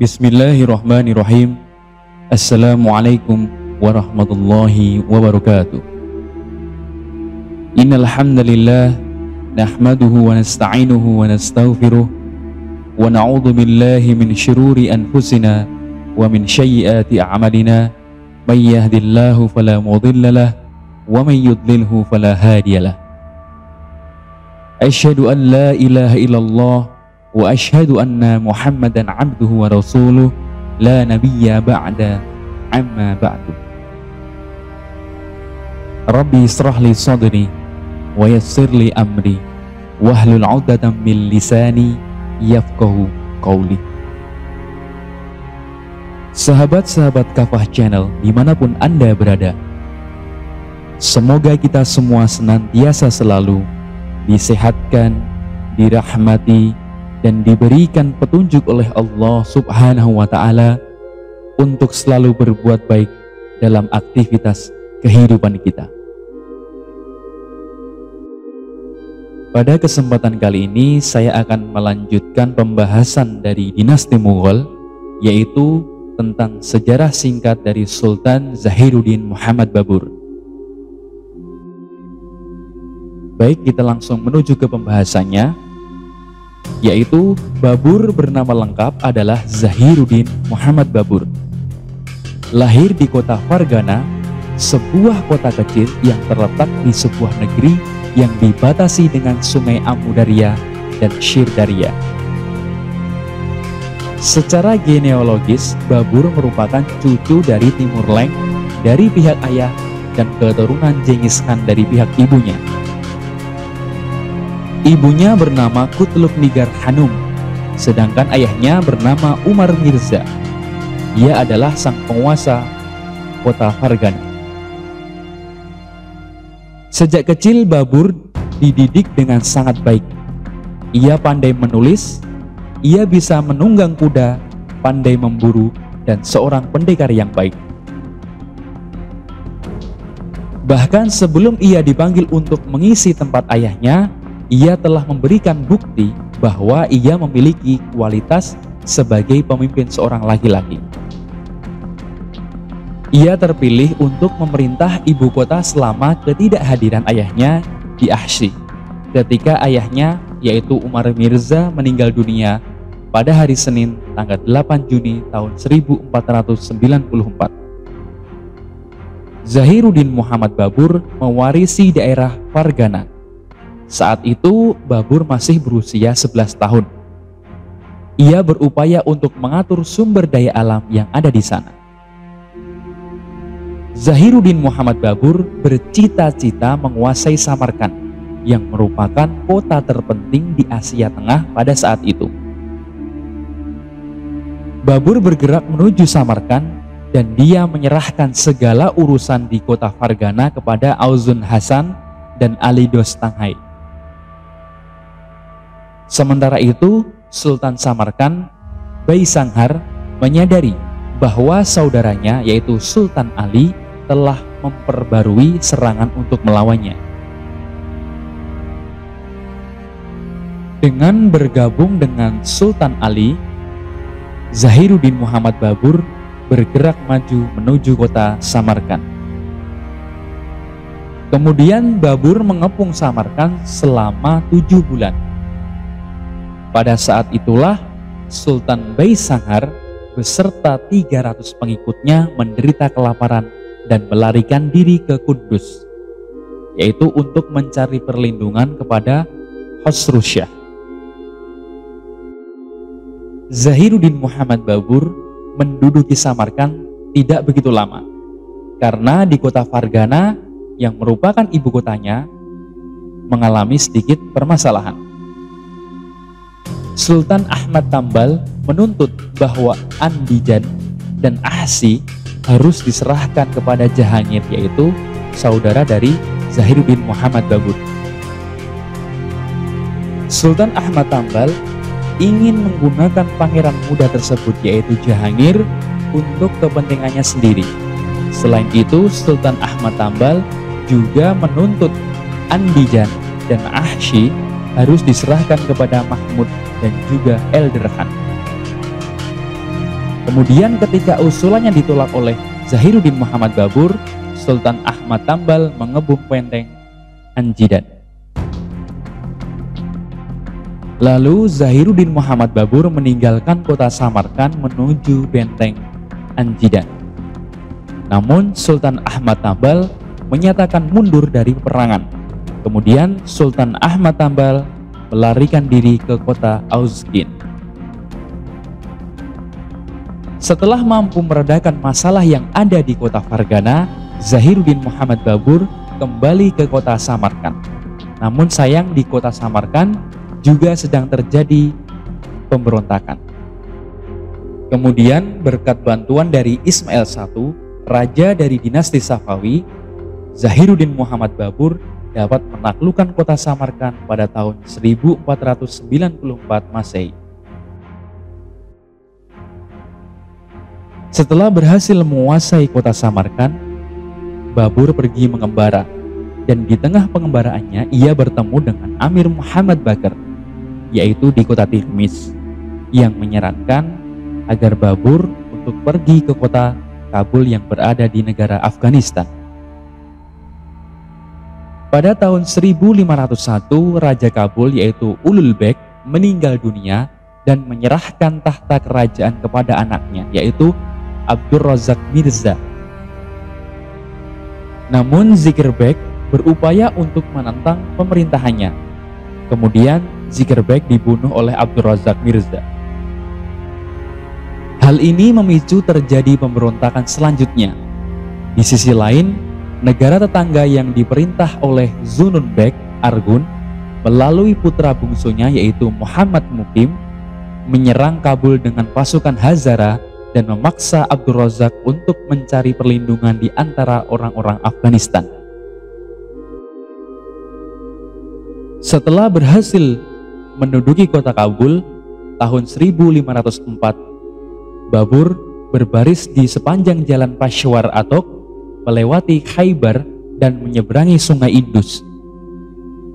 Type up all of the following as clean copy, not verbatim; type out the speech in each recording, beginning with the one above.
Bismillahirrahmanirrahim. Assalamualaikum warahmatullahi wabarakatuh. Innal hamdalillah nahmaduhu wa nasta'inuhu wa nastaghfiruh wa na'udzu billahi min syururi anfusina wa min sayyiati a'malina may yahdihillahu fala mudhillalah wa may yudlilhu fala hadiyalah. Asyhadu an la ilaha illallah wa asyhadu anna Muhammadan abduhu wa rasuluh la nabiyya ba'da amma ba'du. Rabbi israh li sadri wa yassir li amri wahlul 'uqdatam min lisani yafqahu qawli. Sahabat-sahabat Kafah Channel dimanapun Anda berada, semoga kita semua senantiasa selalu disehatkan, dirahmati, dan diberikan petunjuk oleh Allah Subhanahu wa Ta'ala untuk selalu berbuat baik dalam aktivitas kehidupan kita. Pada kesempatan kali ini saya akan melanjutkan pembahasan dari dinasti Mughal, yaitu tentang sejarah singkat dari Sultan Zahiruddin Muhammad Babur. Baik, kita langsung menuju ke pembahasannya, yaitu Babur bernama lengkap adalah Zahiruddin Muhammad Babur. Lahir di kota Fargana, sebuah kota kecil yang terletak di sebuah negeri yang dibatasi dengan sungai Amudarya dan Syirdarya. Secara genealogis, Babur merupakan cucu dari Timur Leng dari pihak ayah dan keturunan Genghis Khan dari pihak ibunya. Ibunya bernama Kutluk Nigar Hanum, sedangkan ayahnya bernama Umar Mirza. Ia adalah sang penguasa kota Fargana. Sejak kecil Babur dididik dengan sangat baik. Ia pandai menulis, ia bisa menunggang kuda, pandai memburu, dan seorang pendekar yang baik. Bahkan sebelum ia dipanggil untuk mengisi tempat ayahnya, ia telah memberikan bukti bahwa ia memiliki kualitas sebagai pemimpin seorang laki-laki. Ia terpilih untuk memerintah ibu kota selama ketidakhadiran ayahnya di Ahsi, ketika ayahnya yaitu Umar Mirza meninggal dunia pada hari Senin tanggal 8 Juni tahun 1494. Zahiruddin Muhammad Babur mewarisi daerah Fargana. Saat itu Babur masih berusia 11 tahun. Ia berupaya untuk mengatur sumber daya alam yang ada di sana. Zahiruddin Muhammad Babur bercita-cita menguasai Samarkand, yang merupakan kota terpenting di Asia Tengah pada saat itu. Babur bergerak menuju Samarkand dan dia menyerahkan segala urusan di kota Fargana kepada Auzun Hasan dan Ali Dostanghai. Sementara itu, Sultan Samarkand, Baisanghar, menyadari bahwa saudaranya yaitu Sultan Ali telah memperbarui serangan untuk melawannya. Dengan bergabung dengan Sultan Ali, Zahiruddin Muhammad Babur bergerak maju menuju kota Samarkand. Kemudian Babur mengepung Samarkand selama 7 bulan. Pada saat itulah Sultan Baisanghar beserta 300 pengikutnya menderita kelaparan dan melarikan diri ke Kudus, yaitu untuk mencari perlindungan kepada Khosrowshaah. Zahiruddin Muhammad Babur menduduki Samarkand tidak begitu lama, karena di kota Fargana yang merupakan ibu kotanya mengalami sedikit permasalahan. Sultan Ahmad Tambal menuntut bahwa Andijan dan Ahsi harus diserahkan kepada Jahangir, yaitu saudara dari Zahiruddin Muhammad Babur. Sultan Ahmad Tambal ingin menggunakan pangeran muda tersebut yaitu Jahangir untuk kepentingannya sendiri. Selain itu, Sultan Ahmad Tambal juga menuntut Andijan dan Ahsi harus diserahkan kepada Mahmud dan juga Elderhan. Kemudian ketika usulannya ditolak oleh Zahiruddin Muhammad Babur, Sultan Ahmad Tambal mengebung benteng Anjidan. Lalu Zahiruddin Muhammad Babur meninggalkan kota Samarkand menuju benteng Anjidan. Namun Sultan Ahmad Tambal menyatakan mundur dari peperangan. Kemudian Sultan Ahmad Tambal melarikan diri ke kota Ausgin. Setelah mampu meredakan masalah yang ada di kota Fargana, Zahiruddin Muhammad Babur kembali ke kota Samarkand. Namun sayang di kota Samarkand juga sedang terjadi pemberontakan. Kemudian berkat bantuan dari Ismail I, raja dari dinasti Safawi, Zahiruddin Muhammad Babur dapat menaklukkan kota Samarkand pada tahun 1494 Masehi. Setelah berhasil menguasai kota Samarkand, Babur pergi mengembara, dan di tengah pengembaraannya ia bertemu dengan Amir Muhammad Bakr, yaitu di kota Tirmiz, yang menyarankan agar Babur untuk pergi ke kota Kabul yang berada di negara Afghanistan. Pada tahun 1501, Raja Kabul yaitu Ulugh Beg meninggal dunia dan menyerahkan tahta kerajaan kepada anaknya, yaitu Abdur Razak Mirza. Namun Zikir Beg berupaya untuk menentang pemerintahannya. Kemudian Zikir Beg dibunuh oleh Abdur Razak Mirza. Hal ini memicu terjadi pemberontakan selanjutnya. Di sisi lain, negara tetangga yang diperintah oleh Zunun Beg Argun melalui putra bungsunya yaitu Muhammad Mukim menyerang Kabul dengan pasukan Hazara dan memaksa Abdur Razak untuk mencari perlindungan di antara orang-orang Afghanistan. Setelah berhasil menduduki kota Kabul tahun 1504, Babur berbaris di sepanjang jalan Peshawar Atok, melewati Khaybar dan menyeberangi sungai Indus.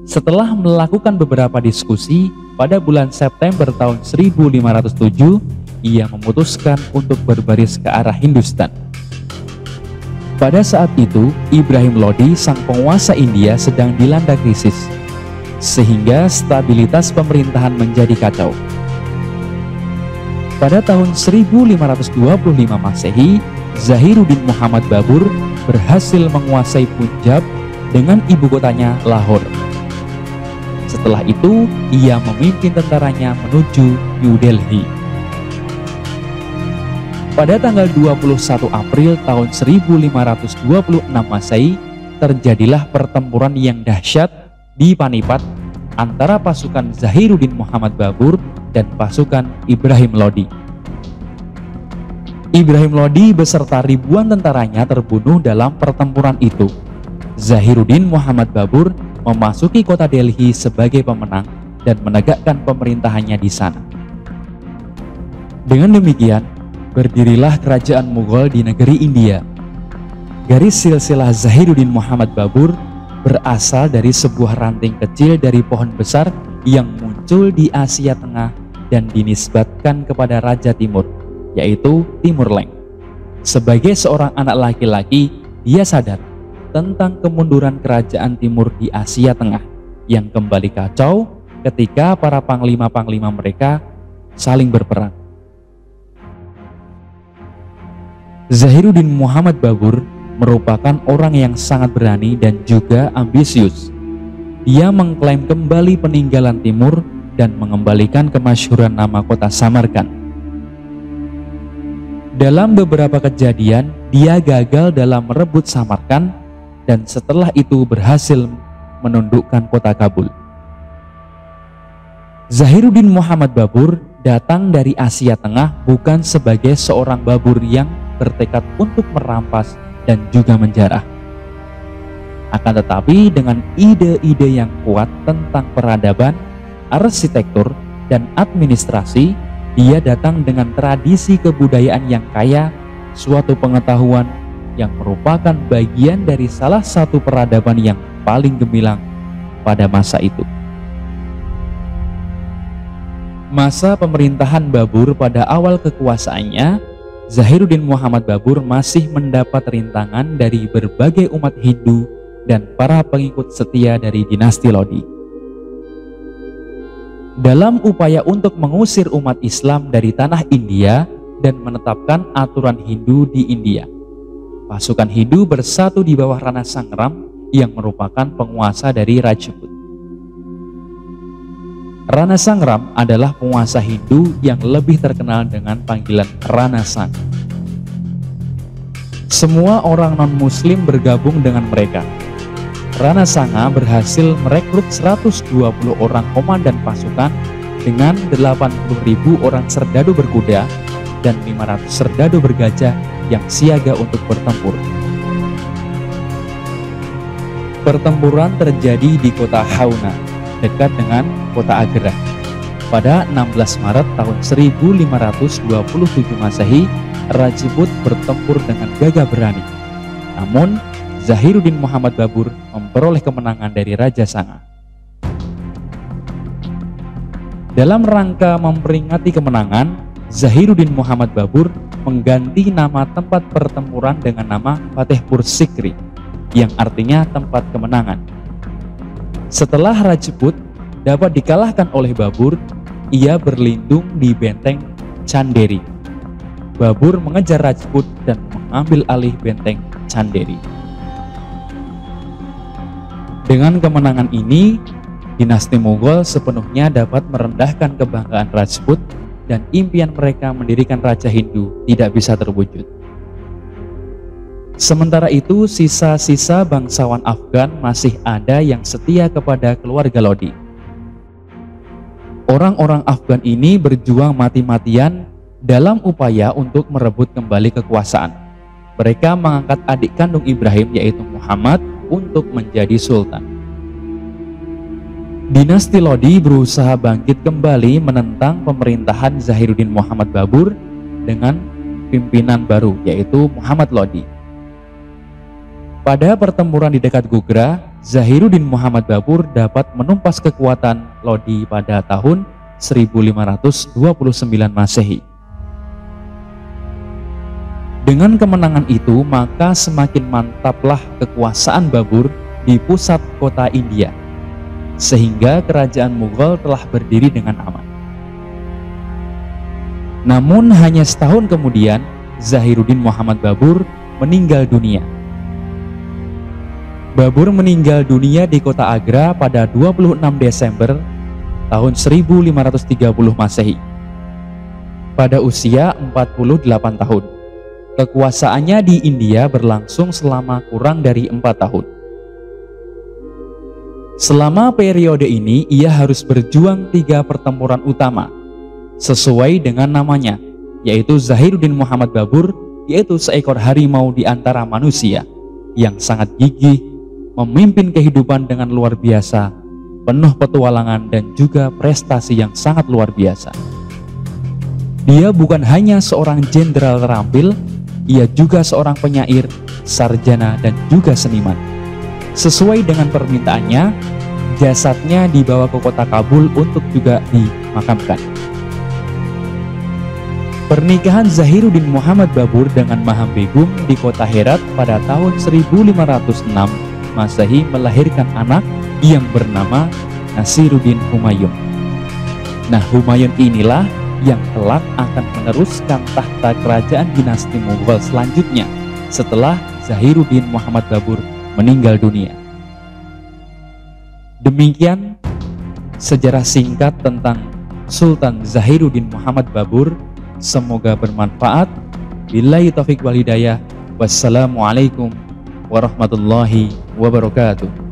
Setelah melakukan beberapa diskusi, pada bulan September tahun 1507, ia memutuskan untuk berbaris ke arah Hindustan. Pada saat itu, Ibrahim Lodi, sang penguasa India, sedang dilanda krisis, sehingga stabilitas pemerintahan menjadi kacau. Pada tahun 1525 Masehi, Zahiruddin Muhammad Babur berhasil menguasai Punjab dengan ibu kotanya Lahore. Setelah itu, ia memimpin tentaranya menuju New Delhi. Pada tanggal 21 April tahun 1526 Masehi, terjadilah pertempuran yang dahsyat di Panipat antara pasukan Zahiruddin Muhammad Babur dan pasukan Ibrahim Lodi. Ibrahim Lodi beserta ribuan tentaranya terbunuh dalam pertempuran itu. Zahiruddin Muhammad Babur memasuki kota Delhi sebagai pemenang dan menegakkan pemerintahannya di sana. Dengan demikian, berdirilah kerajaan Mughal di negeri India. Garis silsilah Zahiruddin Muhammad Babur berasal dari sebuah ranting kecil dari pohon besar yang muncul di Asia Tengah dan dinisbatkan kepada Raja Timur, yaitu Timur Leng. Sebagai seorang anak laki-laki, dia sadar tentang kemunduran kerajaan Timur di Asia Tengah yang kembali kacau ketika para panglima-panglima mereka saling berperang. Zahiruddin Muhammad Babur merupakan orang yang sangat berani dan juga ambisius. Dia mengklaim kembali peninggalan Timur dan mengembalikan kemasyhuran nama kota Samarkand. Dalam beberapa kejadian, dia gagal dalam merebut Samarkand dan setelah itu berhasil menundukkan kota Kabul. Zahiruddin Muhammad Babur datang dari Asia Tengah bukan sebagai seorang Babur yang bertekad untuk merampas dan juga menjarah. Akan tetapi dengan ide-ide yang kuat tentang peradaban, arsitektur, dan administrasi, dia datang dengan tradisi kebudayaan yang kaya, suatu pengetahuan yang merupakan bagian dari salah satu peradaban yang paling gemilang pada masa itu. Masa pemerintahan Babur pada awal kekuasaannya Zahiruddin Muhammad Babur masih mendapat rintangan dari berbagai umat Hindu dan para pengikut setia dari dinasti Lodi. Dalam upaya untuk mengusir umat Islam dari tanah India dan menetapkan aturan Hindu di India, pasukan Hindu bersatu di bawah Rana Sangram yang merupakan penguasa dari Rajput. Rana Sangram adalah penguasa Hindu yang lebih terkenal dengan panggilan Rana Sang. Semua orang non-muslim bergabung dengan mereka. Rana Sanga berhasil merekrut 120 orang komandan pasukan dengan 80.000 orang serdadu berkuda dan 500 serdadu bergajah yang siaga untuk bertempur. Pertempuran terjadi di kota Hauna, dekat dengan kota Agra. Pada 16 Maret tahun 1527 Masehi, Rajput bertempur dengan gagah berani. Namun, Zahiruddin Muhammad Babur memperoleh kemenangan dari Raja Sanga. Dalam rangka memperingati kemenangan, Zahiruddin Muhammad Babur mengganti nama tempat pertempuran dengan nama Fatehpur Sikri, yang artinya tempat kemenangan. Setelah Rajput dapat dikalahkan oleh Babur, ia berlindung di benteng Chanderi. Babur mengejar Rajput dan mengambil alih benteng Chanderi. Dengan kemenangan ini, dinasti Mughal sepenuhnya dapat merendahkan kebanggaan Rajput dan impian mereka mendirikan Raja Hindu tidak bisa terwujud. Sementara itu, sisa-sisa bangsawan Afgan masih ada yang setia kepada keluarga Lodi. Orang-orang Afgan ini berjuang mati-matian dalam upaya untuk merebut kembali kekuasaan. Mereka mengangkat adik kandung Ibrahim yaitu Muhammad untuk menjadi sultan. Dinasti Lodi berusaha bangkit kembali menentang pemerintahan Zahiruddin Muhammad Babur dengan pimpinan baru yaitu Muhammad Lodi. Pada pertempuran di dekat Gugra, Zahiruddin Muhammad Babur dapat menumpas kekuatan Lodi pada tahun 1529 Masehi. Dengan kemenangan itu, maka semakin mantaplah kekuasaan Babur di pusat kota India, sehingga kerajaan Mughal telah berdiri dengan aman. Namun hanya setahun kemudian, Zahiruddin Muhammad Babur meninggal dunia. Babur meninggal dunia di kota Agra pada 26 Desember tahun 1530 Masehi. Pada usia 48 tahun. Kekuasaannya di India berlangsung selama kurang dari 4 tahun. Selama periode ini, ia harus berjuang 3 pertempuran utama, sesuai dengan namanya, yaitu Zahiruddin Muhammad Babur, yaitu seekor harimau di antara manusia, yang sangat gigih, memimpin kehidupan dengan luar biasa, penuh petualangan dan juga prestasi yang sangat luar biasa. Dia bukan hanya seorang jenderal terampil, ia juga seorang penyair, sarjana dan juga seniman. Sesuai dengan permintaannya, jasadnya dibawa ke kota Kabul untuk juga dimakamkan. Pernikahan Zahiruddin Muhammad Babur dengan Maham Begum di kota Herat pada tahun 1506 Masehi melahirkan anak yang bernama Nasiruddin Humayun. Nah, Humayun inilah yang kelak akan meneruskan tahta kerajaan dinasti Mughal selanjutnya setelah Zahiruddin Muhammad Babur meninggal dunia. Demikian sejarah singkat tentang Sultan Zahiruddin Muhammad Babur. Semoga bermanfaat. Billahi taufiq wal hidayah. Wassalamualaikum warahmatullahi wabarakatuh.